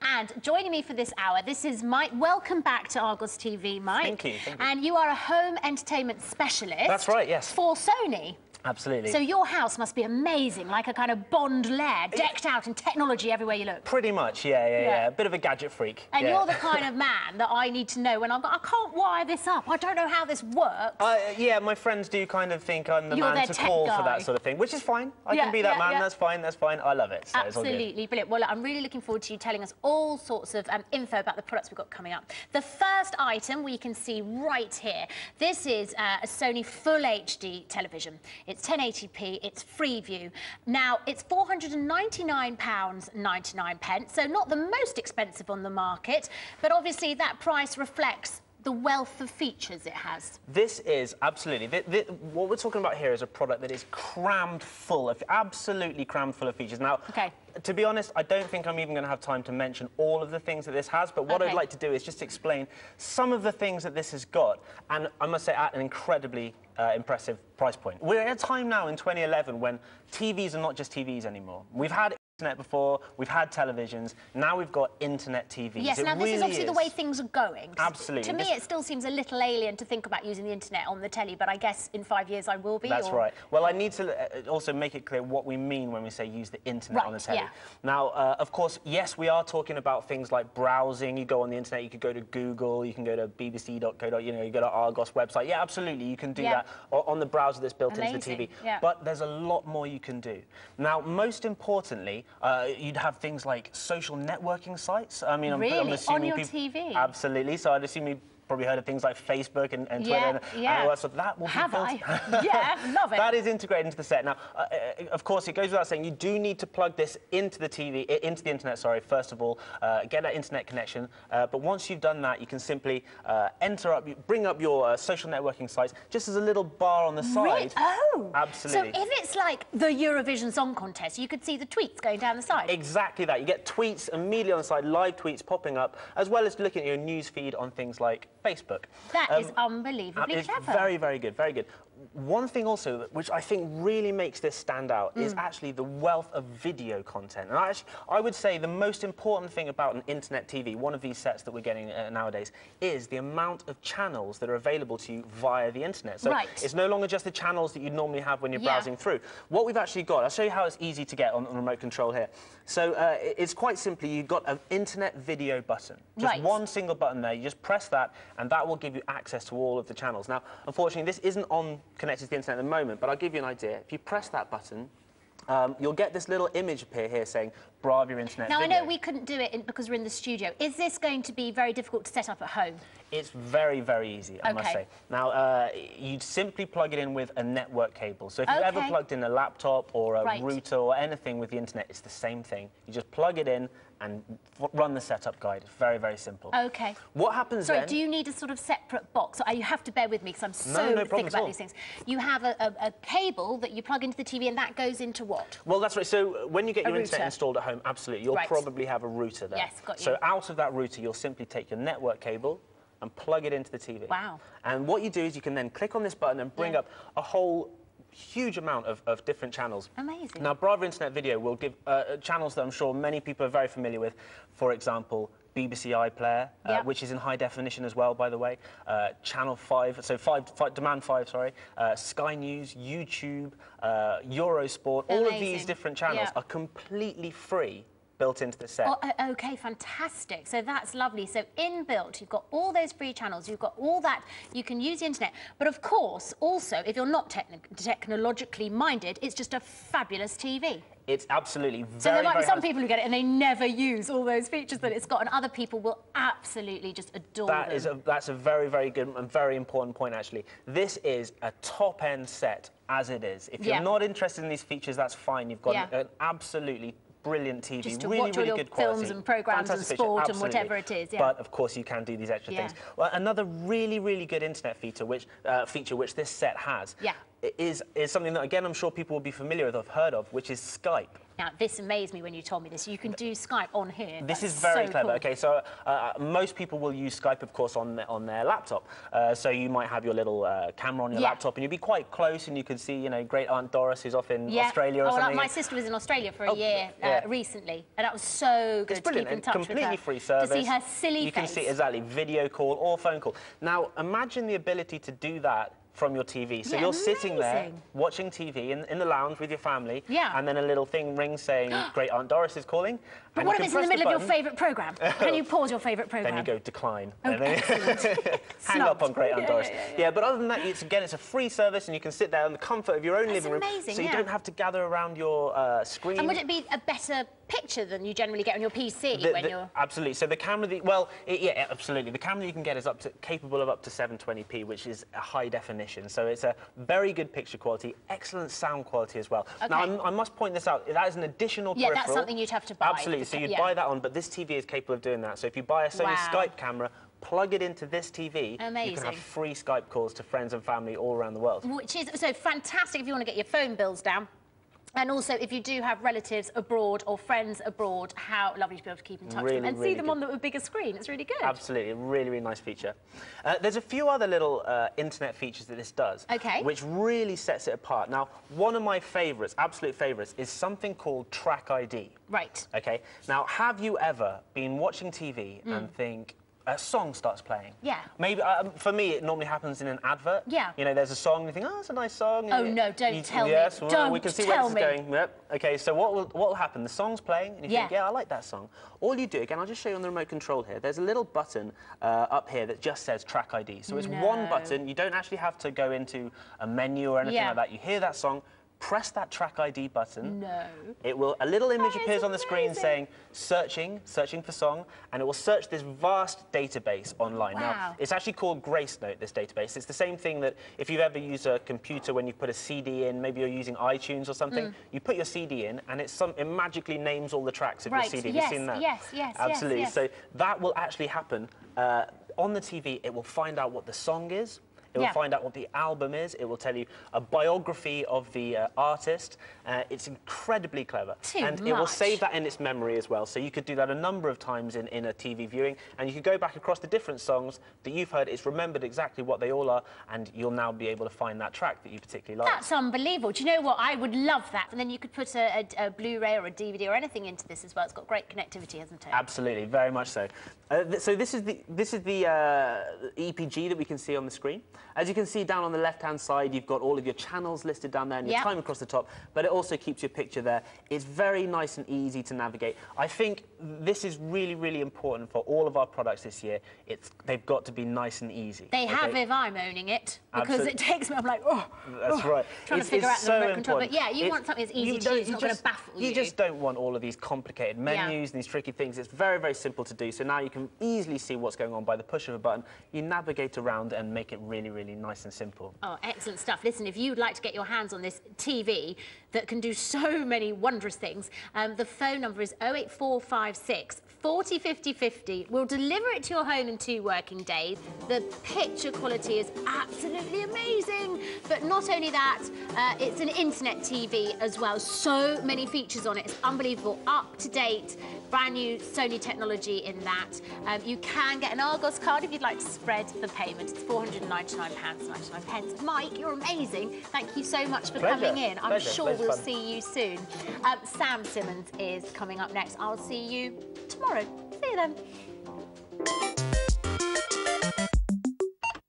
And joining me for this hour, this is Mike. Welcome back to Argos TV, Mike. Thank you. Thank you. And you are a home entertainment specialist. That's right, yes. For Sony. Absolutely. So your house must be amazing, like a kind of Bond lair, decked out in technology everywhere you look. Pretty much, yeah. A bit of a gadget freak. And you're the kind of man that I need to know when I can't wire this up. I don't know how this works. Yeah, my friends do kind of think I'm the man to call for that sort of thing, which is fine. I can be that man. That's fine. That's fine. I love it. So absolutely brilliant. Well, look, I'm really looking forward to you telling us all sorts of info about the products we've got coming up. The first item we can see right here. This is a Sony Full HD television. It's 1080p. It's Freeview. Now, it's £499.99, so not the most expensive on the market, but obviously that price reflects the wealth of features it has. This is absolutely... what we're talking about here is a product that is crammed full of... absolutely crammed full of features. Now, to be honest, I don't think I'm even going to have time to mention all of the things that this has, but what I'd like to do is just explain some of the things that this has got, and I must say at an incredibly impressive price point. We're at a time now in 2011 when TVs are not just TVs anymore. We've had internet before, we've had televisions, now we've got internet TVs. Yes, now this is obviously the way things are going. Absolutely. To me, it still seems a little alien to think about using the internet on the telly, but I guess in 5 years I will be. That's right. Well, I need to also make it clear what we mean when we say use the internet on the telly. Now, of course, yes, we are talking about things like browsing. You go on the internet, you could go to Google, you can go to bbc.co.uk, you go to Argos website. Yeah, absolutely, you can do that on the browser that's built into the TV. But there's a lot more you can do. Now, most importantly, you'd have things like social networking sites. I mean, I'm assuming on your TV? Absolutely. So I'd assume you probably heard of things like Facebook and Twitter and all that. So that will be built. Yeah, love it. That is integrated into the set. Now, of course, it goes without saying you do need to plug this into the TV, into the internet. Sorry, first of all, get that internet connection. But once you've done that, you can simply bring up your social networking sites, just as a little bar on the side. Really? Oh, absolutely. So if it's like the Eurovision Song Contest, you could see the tweets going down the side. Exactly that. You get tweets immediately on the side, live tweets popping up, as well as looking at your news feed on things like Facebook. That is unbelievably clever. Very, very good, very good. One thing also, which I think really makes this stand out, is actually the wealth of video content. And I would say the most important thing about an internet TV, one of these sets that we're getting nowadays, is the amount of channels that are available to you via the internet. So it's no longer just the channels that you'd normally have when you're browsing through. What we've actually got, I'll show you how it's easy to get on the remote control here. So it's quite simply, you've got an internet video button. Just one single button there. You just press that, and that will give you access to all of the channels. Now, unfortunately, this isn't connected to the internet at the moment, but I'll give you an idea. If you press that button, you'll get this little image appear here saying, Bravo your internet video. Now, I know we couldn't do it because we're in the studio. Is this going to be very difficult to set up at home? It's very, very easy, I must say. Now, you'd simply plug it in with a network cable. So if you've ever plugged in a laptop or a router or anything with the internet, it's the same thing. You just plug it in and run the setup guide. It's very, very simple. Okay. What happens then... Sorry, do you need a sort of separate box? You have to bear with me because I'm so thick about these things. You have a cable that you plug into the TV and that goes into what? Well, that's right. So when you get your internet installed at home, absolutely, you'll probably have a router there. Yes, got you. So out of that router, you'll simply take your network cable and plug it into the TV. Wow. And what you do is you can then click on this button and bring up a whole huge amount of different channels. Amazing. Now, Bravo Internet Video will give channels that I'm sure many people are very familiar with. For example, BBC iPlayer, which is in high definition as well, by the way. Channel 5, so Demand 5, sorry. Sky News, YouTube, Eurosport. All of these different channels are completely free, built into the set. Oh, OK, fantastic. So that's lovely. So inbuilt, you've got all those free channels, you've got all that, you can use the internet. But of course, also, if you're not technologically minded, it's just a fabulous TV. It's absolutely very, so there might be some people who get it and they never use all those features that it's got, and other people will absolutely just adore them. That's a very, very good and very important point, actually. This is a top-end set as it is. If you're not interested in these features, that's fine. You've got an absolutely brilliant TV, just to really, watch really all good your quality. films and programmes and sport and whatever it is. But of course, you can do these extra things. Well, another really, really good internet feature which this set has is something that, again, I'm sure people will be familiar with or have heard of, which is Skype. Now, this amazed me when you told me this. You can do Skype on here. This is very clever. Cool. Okay, so most people will use Skype, of course, on their laptop. So you might have your little camera on your laptop, and you'd be quite close, and you could see, you know, great Aunt Doris, who's off in Australia or something. My sister was in Australia for a year recently, and that was so good to keep in touch with her. Completely free service. To see her silly face. You can see, exactly, video call or phone call. Now, imagine the ability to do that from your TV. So you're sitting there watching TV in the lounge with your family, and then a little thing rings saying, great Aunt Doris is calling. But what if it's in the middle of your favourite programme? Can you pause your favourite programme? Then you go decline. Oh, and then hang up on great Aunt Doris. Yeah, but other than that, again, it's a free service, and you can sit there in the comfort of your own living room. Amazing, so you don't have to gather around your screen. And would it be a better picture than you generally get on your PC when you're... Absolutely. So the camera, yeah, absolutely. The camera you can get is capable of up to 720p, which is a high definition. So it's a very good picture quality, excellent sound quality as well. Okay. Now, I must point this out. That is an additional peripheral. Yeah, that's something you'd have to buy. Absolutely. So you'd buy that on, but this TV is capable of doing that. So if you buy a Sony Skype camera, plug it into this TV, you can have free Skype calls to friends and family all around the world. Which is so fantastic if you want to get your phone bills down. And also, if you do have relatives abroad or friends abroad, how lovely to be able to keep in touch with them and see them on the bigger screen. It's really good. Absolutely, a really, really nice feature. There's a few other little internet features that this does, which really sets it apart. Now, one of my favourites, absolute favourites, is something called Track ID. Right. Okay. Now, have you ever been watching TV and think, a song starts playing? Yeah. Maybe, for me, it normally happens in an advert. Yeah. You know, there's a song, and you think, oh, it's a nice song. Oh, no, don't tell me. Yes, well, don't we can see tell where this is going. Yep. Okay, so what will happen? The song's playing, and you think, yeah, I like that song. All you do, again, I'll just show you on the remote control here. There's a little button up here that just says Track ID. So it's one button. You don't actually have to go into a menu or anything like that. You hear that song, press that Track ID button. No. It will, a little image appears on the screen saying, searching for song, and it will search this vast database online. Now, it's actually called Grace Note, this database. It's the same thing that if you've ever used a computer when you put a CD in, maybe you're using iTunes or something, you put your CD in, and it magically names all the tracks of your CD. Have you seen that? Yes, absolutely. Yes. So that will actually happen. On the TV, it will find out what the song is. It will find out what the album is. It will tell you a biography of the artist. It's incredibly clever. It will save that in its memory as well. So you could do that a number of times in a TV viewing, and you could go back across the different songs that you've heard. It's remembered exactly what they all are, and you'll now be able to find that track that you particularly like. That's unbelievable. Do you know what? I would love that. And then you could put a Blu-ray or a DVD or anything into this as well. It's got great connectivity, hasn't it? Absolutely, very much so. So this is the EPG that we can see on the screen. As you can see down on the left-hand side, you've got all of your channels listed down there and your time across the top, but it also keeps your picture there. It's very nice and easy to navigate. I think this is really, really important for all of our products this year. They've got to be nice and easy. They have if I'm owning it, because it takes me, I'm like, oh. That's right. Trying to figure out the remote control. But yeah, you want something that's easy to use, it's not going to baffle you. You just don't want all of these complicated menus and these tricky things. It's very, very simple to do. So now you can easily see what's going on by the push of a button. You navigate around and make it really, really nice and simple. Oh, excellent stuff. Listen, if you'd like to get your hands on this TV that can do so many wondrous things, the phone number is 08456 40 50 50. We'll deliver it to your home in 2 working days. The picture quality is absolutely amazing. But not only that, it's an internet TV as well. So many features on it. It's unbelievable. Up to date, brand new Sony technology in that. You can get an Argos card if you'd like to spread the payment. It's £499.99. Mike, you're amazing. Thank you so much for coming in. I'm sure we'll see you soon. Sam Simmons is coming up next. I'll see you tomorrow. See you then.